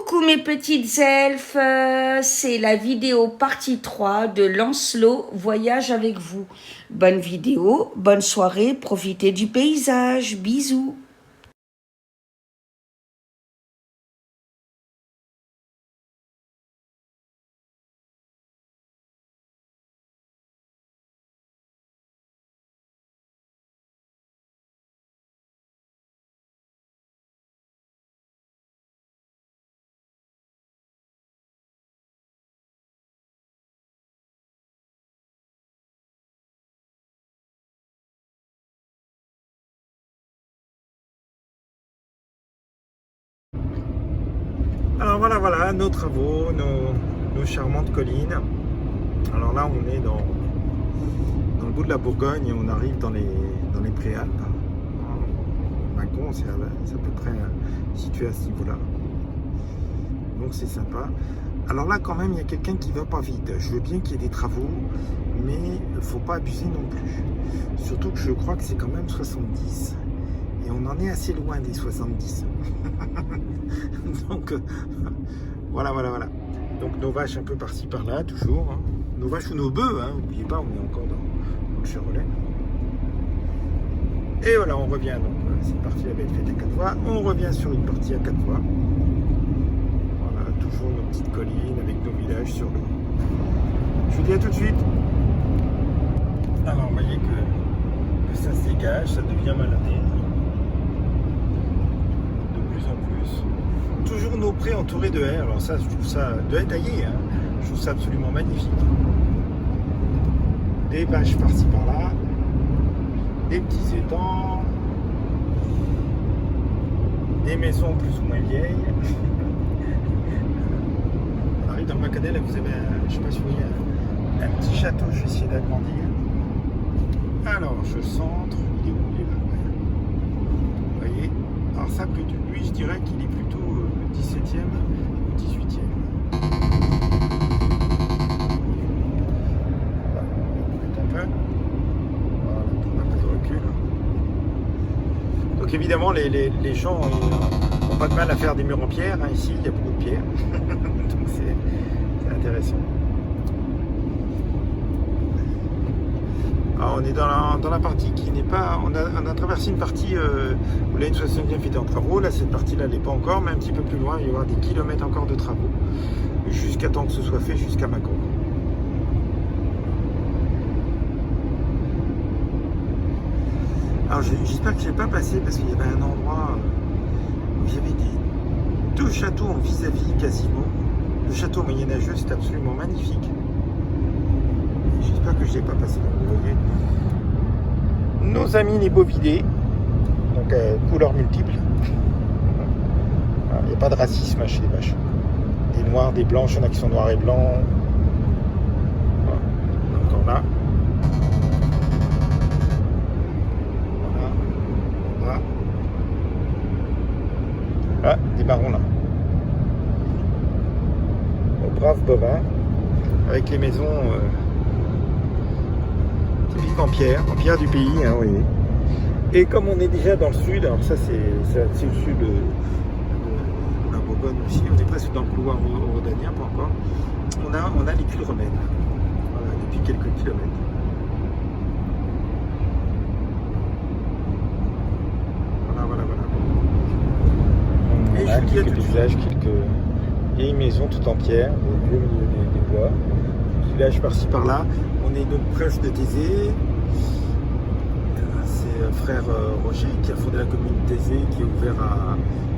Coucou mes petites elfes, c'est la vidéo partie 3 de Lancelot Voyage avec vous. Bonne vidéo, bonne soirée, profitez du paysage, bisous. Alors voilà, nos travaux, nos charmantes collines. Alors là, on est dans le bout de la Bourgogne et on arrive dans les Préalpes. Mâcon, c'est à peu près situé à ce niveau-là. Donc c'est sympa. Alors là, quand même, il y a quelqu'un qui va pas vite. Je veux bien qu'il y ait des travaux, mais il ne faut pas abuser non plus. Surtout que je crois que c'est quand même 70. Et on en est assez loin des 70. Donc voilà. Donc nos vaches un peu par-ci par-là, toujours. Hein. Nos vaches ou nos bœufs, hein. N'oubliez pas, on est encore dans le Charolais. Et voilà, on revient. Donc cette partie avait été faite à 4 voies. On revient sur une partie à 4 voies. Voilà, toujours nos petites collines avec nos villages sur l'eau. Je vous dis à tout de suite. Alors, vous voyez que ça se dégage, ça devient maladé. Toujours nos prés entourés de haies. Alors ça, je trouve ça de haies taillées, hein. Je trouve ça absolument magnifique. Des vaches par-ci par-là, des petits étangs, des maisons plus ou moins vieilles. On arrive dans le Macadel, là vous avez, je sais pas si vous voyez, un petit château. Je vais essayer d'agrandir. Alors, je centre. Il est où? Il est là. Vous voyez. Alors ça, lui, je dirais qu'il est plutôt 17e ou 18e. Voilà, un peu. Voilà, un peu de recul. Donc évidemment, les gens n'ont pas de mal à faire des murs en pierre. Hein. Ici, il y a beaucoup de pierre. Donc c'est intéressant. Alors, on est dans la partie qui n'est pas... On a traversé une partie où la N69 était en travaux. Là, cette partie-là, elle n'est pas encore, mais un petit peu plus loin, il va y avoir des kilomètres encore de travaux. Jusqu'à temps que ce soit fait, jusqu'à Mâcon. Alors, j'espère que je n'ai pas passé, parce qu'il y avait un endroit où il y avait deux châteaux en vis-à-vis quasiment. Le château moyenâgeux, c'est absolument magnifique. J'espère que je n'ai pas passé. Vous voyez nos amis les bovidés, donc couleurs multiples. Il n'y a pas de racisme chez les vaches. Des noirs, des blancs, il y en a qui sont noirs et blancs. Voilà. Encore là. Voilà. Ah, des marrons là. Aux braves bovins, avec les maisons en pierre du pays, hein, vous voyez. Et comme on est déjà dans le sud, alors ça c'est le sud de la Bourgogne aussi, on est presque dans le couloir rhodanien, pas encore. On a les culs romaines, voilà, depuis quelques kilomètres. Voilà. Et je vous dis quelques villages, quelques vieilles maisons tout en pierre, au milieu des bois. Village par-ci par-là. On est donc proche de Thésée. C'est frère Roger qui a fondé la commune de Thésée, qui est ouvert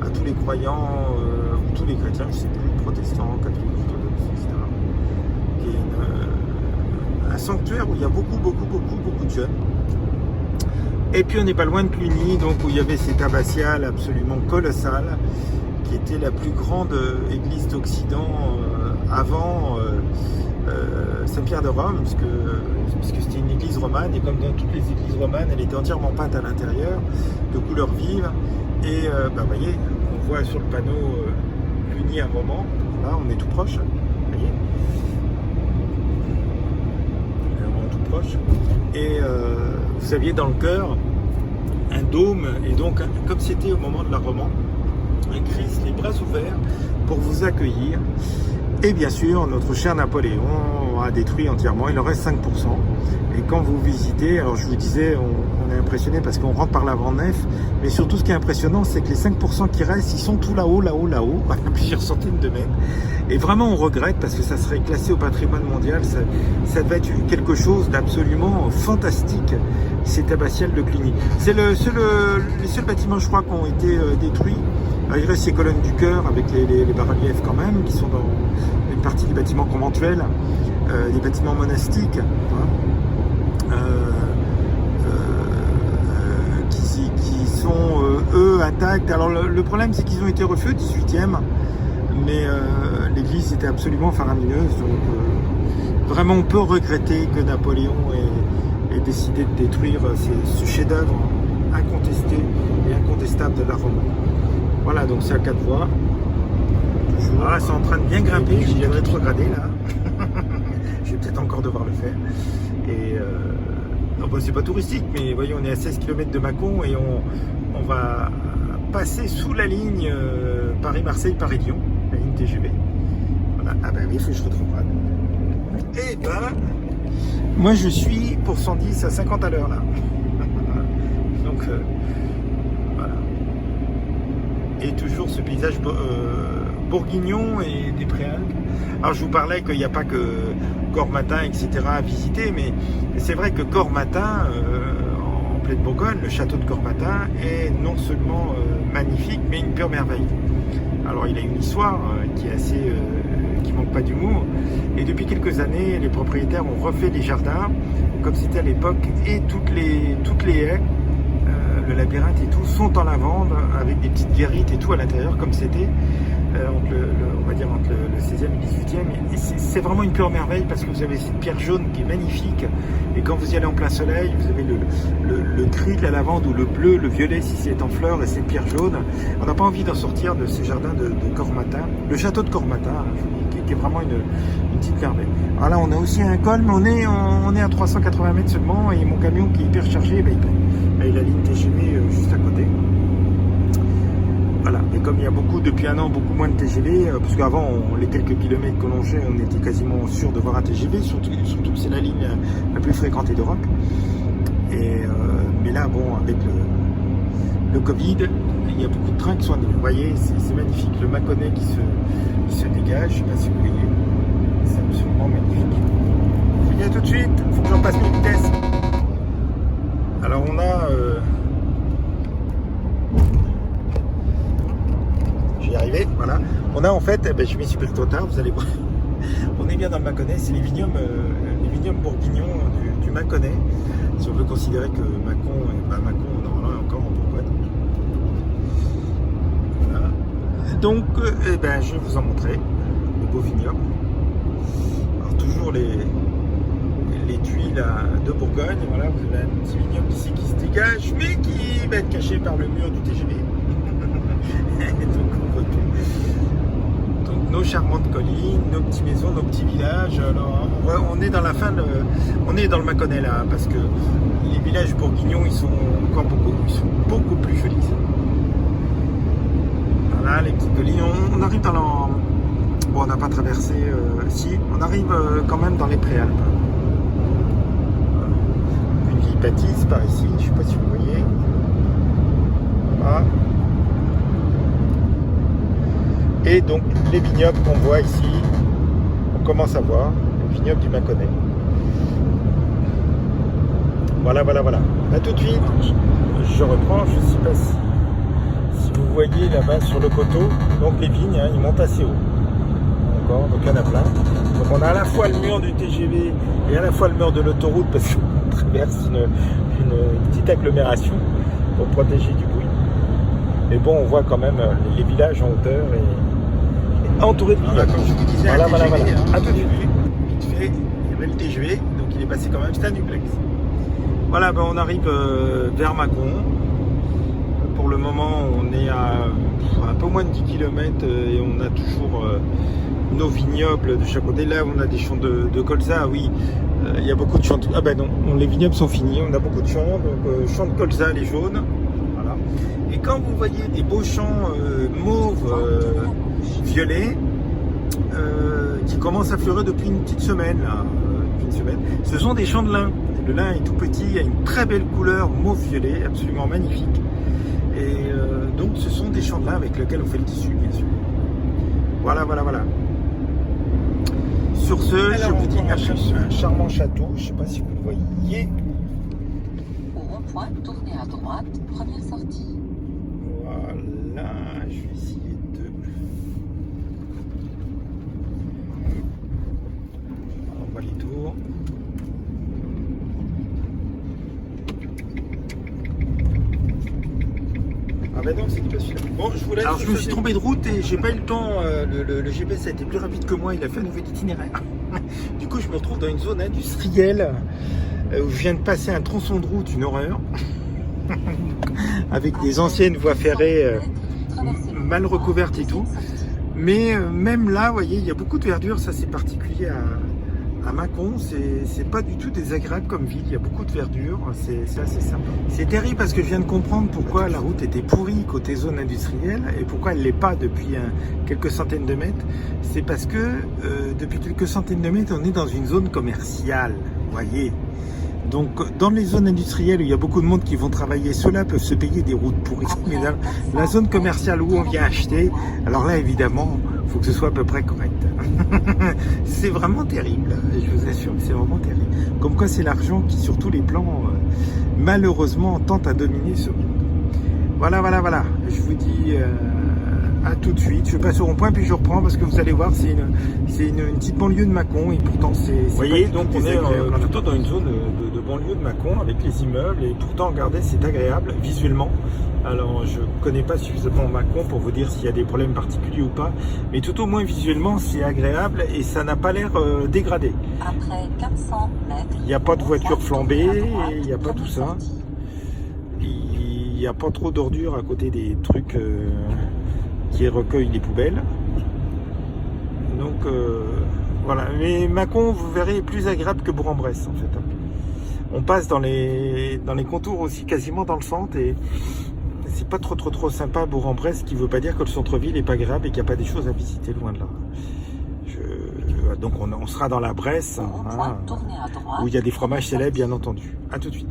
à tous les croyants, ou tous les chrétiens, je ne sais plus, protestants, catholiques, orthodoxes, etc. Qui est un sanctuaire où il y a beaucoup de jeunes. Et puis on n'est pas loin de Cluny, donc où il y avait cette abbatiale absolument colossale, qui était la plus grande église d'Occident avant Saint-Pierre de Rome, puisque c'était une église romane, et comme dans toutes les églises romanes, elle était entièrement peinte à l'intérieur, de couleurs vives. Et vous voyez, on voit sur le panneau Cluny un moment, là on est tout proche, vous voyez, on est tout proche. Et vous aviez dans le chœur un dôme, et donc comme c'était au moment de la Romande, un Christ, les bras ouverts pour vous accueillir. Et bien sûr, notre cher Napoléon a détruit entièrement, il en reste 5%. Et quand vous visitez, alors je vous disais, on est impressionné parce qu'on rentre par l'avant-nef, mais surtout ce qui est impressionnant, c'est que les 5% qui restent, ils sont tout là-haut, à plusieurs centaines de mètres. Et vraiment, on regrette parce que ça serait classé au patrimoine mondial, ça devait être quelque chose d'absolument fantastique, cet abbatial de Cluny. C'est les seuls bâtiments, je crois, qui ont été détruits. Alors, il reste ces colonnes du chœur avec les bas-reliefs quand même, qui sont dans une partie des bâtiments conventuels, des bâtiments monastiques, hein, qui sont eux intacts. Alors le problème, c'est qu'ils ont été refaits au 18e, mais l'église était absolument faramineuse, donc vraiment on peut regretter que Napoléon ait décidé de détruire ce chef-d'œuvre incontesté et incontestable de l'art roman. Voilà, donc c'est à 4 voies. Ah, c'est en train de bien grimper, j'y ai rétrogradé là. Je vais peut-être encore devoir le faire. Et non, bon, c'est pas touristique, mais voyez, on est à 16 km de Mâcon et on va passer sous la ligne Paris-Marseille-Paris-Lyon, la ligne TGV. Voilà. Ah ben oui, il faut que je rétrograde. Et ben, moi je suis pour 110 à 50 à l'heure là. Donc voilà. Et toujours ce paysage bourguignon et des Préalpes. Alors je vous parlais qu'il n'y a pas que Cormatin, etc. à visiter, mais c'est vrai que Cormatin, en pleine Bourgogne, le château de Cormatin est non seulement magnifique, mais une pure merveille. Alors il a une histoire qui est assez, qui manque pas d'humour. Et depuis quelques années, les propriétaires ont refait les jardins, comme c'était à l'époque, et toutes les haies, le labyrinthe et tout, sont en lavande, avec des petites guérites et tout à l'intérieur, comme c'était on va dire entre le 16e et le 18e. Et c'est vraiment une pure merveille parce que vous avez cette pierre jaune qui est magnifique. Et quand vous y allez en plein soleil, vous avez le gris de la lavande ou le bleu, le violet si c'est en fleurs et cette pierre jaune. On n'a pas envie d'en sortir de ces jardins de Cormatin. Le château de Cormatin, qui est vraiment une petite merveille. Alors là, on a aussi un col, mais on est à 380 mètres seulement. Et mon camion qui est hyper chargé, il a la ligne TGV juste à côté. Voilà, et comme il y a depuis un an beaucoup moins de TGV, parce qu'avant les quelques kilomètres que l'on fait, on était quasiment sûr de voir un TGV, surtout que c'est la ligne la plus fréquentée d'Europe. Mais là, bon, avec le Covid, il y a beaucoup de trains qui sont annulés. Vous voyez, c'est magnifique, le Mâconnais qui se dégage, je ne sais pas si vous voyez, c'est absolument magnifique. Je viens tout de suite, il faut que j'en passe mes vitesses. Alors on a... J'y arrivé, voilà. On a en fait, je m'y suis pris trop tard, vous allez voir. On est bien dans le Mâconnais, c'est les vignobles bourguignons du Mâconnais. Si on veut considérer que Mâcon, normalement, est encore en Bourgogne. Voilà. Donc, je vais vous en montrer les beaux vignobles. Alors, toujours les tuiles de Bourgogne. Voilà, vous avez un petit vignoble ici qui se dégage, mais qui va être caché par le mur du TGV. Donc nos charmantes collines, nos petites maisons, nos petits villages. Alors on est dans la fin on est dans le Mâconnais là, parce que les villages bourguignons ils sont beaucoup plus jolis. Voilà les petites collines. On arrive dans bon, on n'a pas traversé si, on arrive quand même dans les Préalpes. Une vieille bâtisse par ici, je ne sais pas si vous voyez. Voilà. Et donc les vignobles qu'on voit ici, on commence à voir, le vignoble du Mâconnais. Voilà. A tout de suite, je reprends, je ne sais pas si vous voyez là-bas sur le coteau, donc les vignes, ils montent assez haut. D'accord, donc il y en a plein. Donc on a à la fois le mur du TGV et à la fois le mur de l'autoroute parce qu'on traverse une petite agglomération pour protéger du bruit. Mais bon, on voit quand même les villages en hauteur et entouré de vignobles. Comme je vous disais, voilà. À tout début, vite fait, il y avait le TGV, donc il est passé quand même, c'est un duplex. Voilà, on arrive vers Mâcon. Pour le moment, on est à un peu moins de 10 km et on a toujours nos vignobles de chaque côté. Là, on a des champs de colza, oui. Il y a beaucoup de champs. Ah ben non, les vignobles sont finis, on a beaucoup de champs. Donc, champs de colza, les jaunes. Voilà. Et quand vous voyez des beaux champs mauves violets qui commencent à fleurir depuis une petite semaine. Là, Ce sont des champs de lin. Le lin est tout petit, il a une très belle couleur mauve-violet, absolument magnifique. Et donc ce sont des champs de lin avec lesquels on fait le tissu, bien sûr. Voilà. Sur ce, je vous dis un charmant château, je ne sais pas si vous le voyez. Au rond-point, tournez à droite, première sortie. Voilà, je vais essayer de... On voit les tours. Ah ben non, c'était pas celui-là. Bon, je vous laisse. Alors je me suis trompé de route et j'ai pas eu le temps. Le GPS a été plus rapide que moi, il a fait un nouvel itinéraire. Du coup, je me retrouve dans une zone industrielle où je viens de passer un tronçon de route, une horreur. Avec des anciennes voies ferrées mal recouvertes et tout. Mais même là, vous voyez, il y a beaucoup de verdure, ça c'est particulier à Mâcon, c'est pas du tout désagréable comme ville, il y a beaucoup de verdure, c'est assez simple. C'est terrible parce que je viens de comprendre pourquoi la route était pourrie côté zone industrielle et pourquoi elle l'est pas depuis quelques centaines de mètres. C'est parce que depuis quelques centaines de mètres, on est dans une zone commerciale, vous voyez. Donc dans les zones industrielles où il y a beaucoup de monde qui vont travailler, ceux-là peuvent se payer des routes pourries. Mais dans la zone commerciale où on vient acheter, alors là évidemment, il faut que ce soit à peu près correct. C'est vraiment terrible, je vous assure que c'est vraiment terrible. Comme quoi c'est l'argent qui sur tous les plans, malheureusement, tente à dominer ce monde. Voilà. Je vous dis à tout de suite. Je passe au rond-point puis je reprends parce que vous allez voir, c'est une petite banlieue de Mâcon et pourtant c'est... Vous voyez, donc on est plutôt dans une zone de banlieue de Mâcon avec les immeubles et pourtant, regardez, c'est agréable visuellement. Alors, je ne connais pas suffisamment Mâcon pour vous dire s'il y a des problèmes particuliers ou pas, mais tout au moins visuellement, c'est agréable et ça n'a pas l'air dégradé. Après 400 mètres, il n'y a pas de voiture flambée, il n'y a pas tout ça. Il n'y a pas trop d'ordures à côté des trucs qui recueillent les poubelles. Donc, voilà. Mais Mâcon, vous verrez, est plus agréable que Bourg-en-Bresse, en fait. On passe dans les contours aussi, quasiment dans le centre et... C'est pas trop sympa Bourg-en-Bresse, ce qui veut pas dire que le centre-ville est pas agréable et qu'il n'y a pas des choses à visiter loin de là. Donc on sera dans la Bresse, hein, où il y a des fromages célèbres bien entendu. A tout de suite.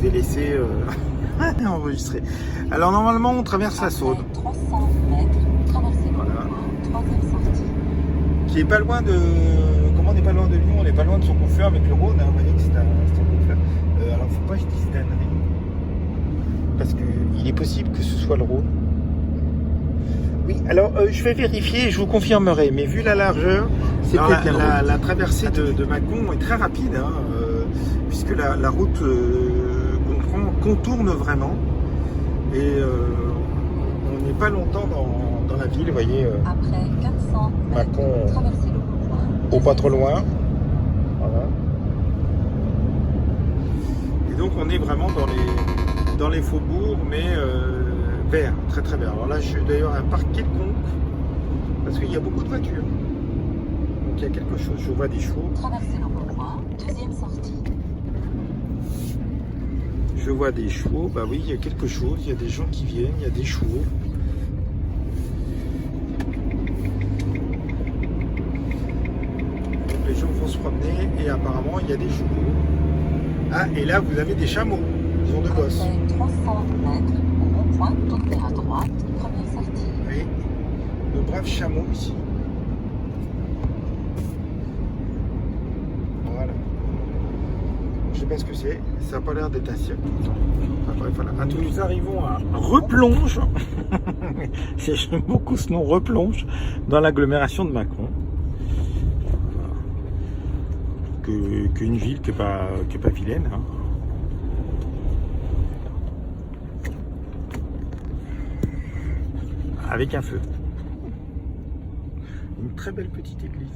Je vous ai laissé enregistrer. Alors normalement on traverse la Saône. 300 mètres, traversez le Voilà. troisième sortie. Qui est pas loin de... Comment on n'est pas loin de Lyon, on n'est pas loin de son confrère avec le Rhône, hein. Vous voyez que c'est un confrère. Alors faut pas que je dise d'annerie. Parce qu'il est possible que ce soit le Rhône. Oui, alors je vais vérifier et je vous confirmerai, mais vu la largeur, c'est peut-être bien la traversée de Mâcon est très rapide, hein, puisque la route qu'on prend contourne vraiment et on n'est pas longtemps dans la ville, vous voyez. Après 400 mètres, Mâcon, traversez le rond-point. au pas trop loin. Voilà. Et donc on est vraiment dans les faubourgs, mais vert, très vert. Alors là je suis d'ailleurs à un parc quelconque, parce qu'il y a beaucoup de voitures. Donc il y a quelque chose, je vois des chevaux. Traversez le rond-point, deuxième sortie. Je vois des chevaux, bah oui, il y a quelque chose, il y a des gens qui viennent, il y a des chevaux. Donc les gens vont se promener et apparemment il y a des chevaux. Ah, et là vous avez des chameaux, ils ont deux gosses. Après 300 mètres, au rond-point, tournez à droite, première sortie. Oui, de braves chameaux ici. Voilà. Je sais pas ce que c'est, ça n'a pas l'air d'être un cirque. Enfin, bref, voilà. Nous arrivons à Replonge. J'aime beaucoup ce nom, Replonge, dans l'agglomération de Mâcon. Qu'une ville qui n'est pas vilaine. Hein. Avec un feu. Une très belle petite église.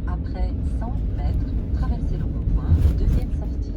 Après 100 mètres, traversez le rond-point, deuxième sortie.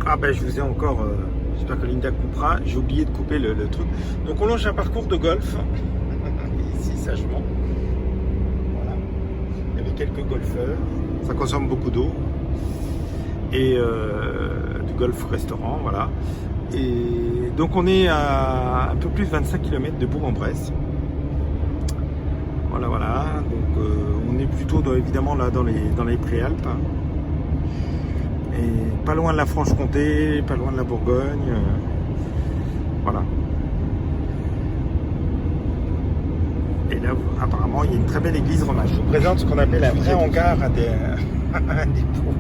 Ah ben je vous ai encore, j'espère que Linda coupera, j'ai oublié de couper le truc. Donc on longe un parcours de golf, ici sagement. Voilà. Il y avait quelques golfeurs, ça consomme beaucoup d'eau. Et du golf restaurant, voilà. Et donc on est à un peu plus de 25 km de Bourg-en-Bresse. Voilà, voilà. Donc on est plutôt évidemment là dans les Préalpes. Hein. Et pas loin de la Franche-Comté, pas loin de la Bourgogne. Voilà. Et là, apparemment, il y a une très belle église romane. Je vous présente ce qu'on appelle un vrai hangar à des dépôt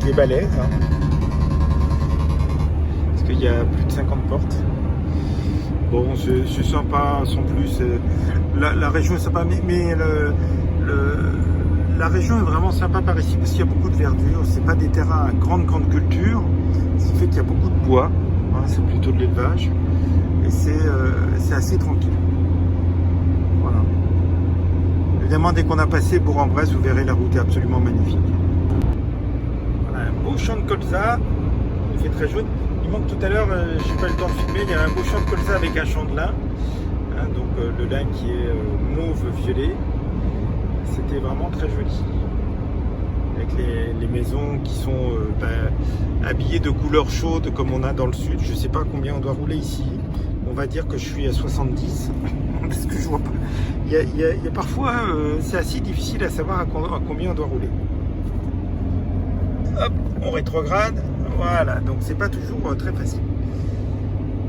qui est balèze. Hein. Parce qu'il y a plus de 50 portes. Bon, c'est sympa, sans plus. La région est sympa, mais la région est vraiment sympa par ici parce qu'il y a beaucoup de verdure. C'est pas des terrains à grande culture, ce qui fait qu'il y a beaucoup de bois. Hein, c'est plutôt de l'élevage et c'est assez tranquille. Voilà. Évidemment, dès qu'on a passé Bourg-en-Bresse, vous verrez la route est absolument magnifique. Voilà, un beau champ de colza. Il fait très jaune. Il manque tout à l'heure, j'ai pas eu le temps de filmer. Il y a un beau champ de colza avec un champ de lin. Hein, donc le lin qui est mauve-violet. C'était vraiment très joli. Avec les maisons qui sont habillées de couleurs chaudes comme on a dans le sud. Je ne sais pas combien on doit rouler ici. On va dire que je suis à 70. Parce que je vois pas. Il y a parfois, c'est assez difficile à savoir à combien on doit rouler. Hop, on rétrograde. Voilà, donc c'est pas toujours très facile.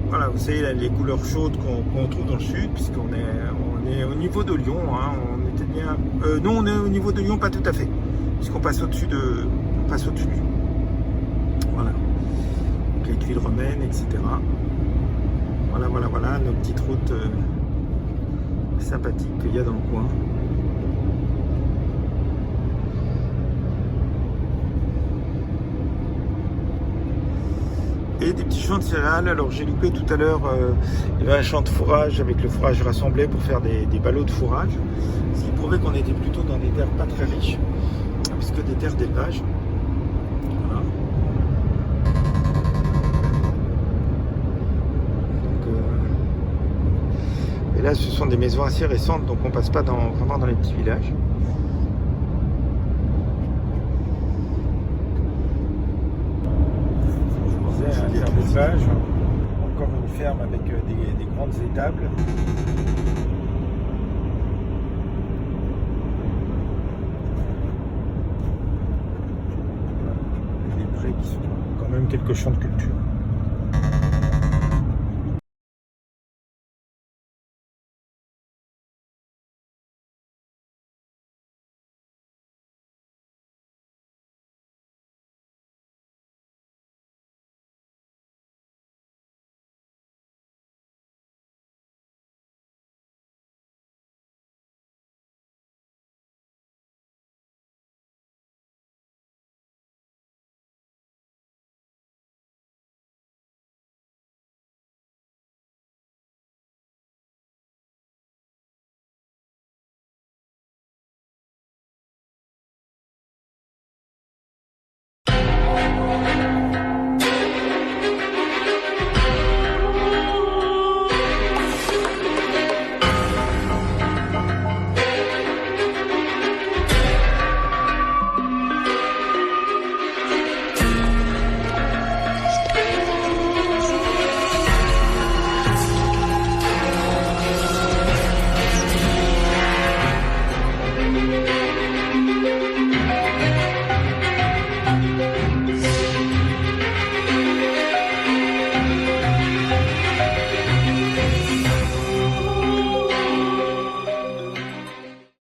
Voilà, vous savez, là, les couleurs chaudes qu'on trouve dans le sud, puisqu'on est au niveau de Lyon. Hein, on était bien. Non, on est au niveau de Lyon, pas tout à fait, puisqu'on passe au-dessus de Lyon. Voilà. Donc, les tuiles romaines, etc. Voilà, nos petites routes sympathiques qu'il y a dans le coin. Et des petits champs de céréales. Alors j'ai loupé tout à l'heure, il y avait un champ de fourrage avec le fourrage rassemblé pour faire des ballots de fourrage. Ce qui prouvait qu'on était plutôt dans des terres pas très riches, puisque des terres d'élevage. Voilà. Donc, et là ce sont des maisons assez récentes, donc on passe pas vraiment dans les petits villages. Encore une ferme avec des grandes étables. Des prés qui sont quand même quelques champs de culture.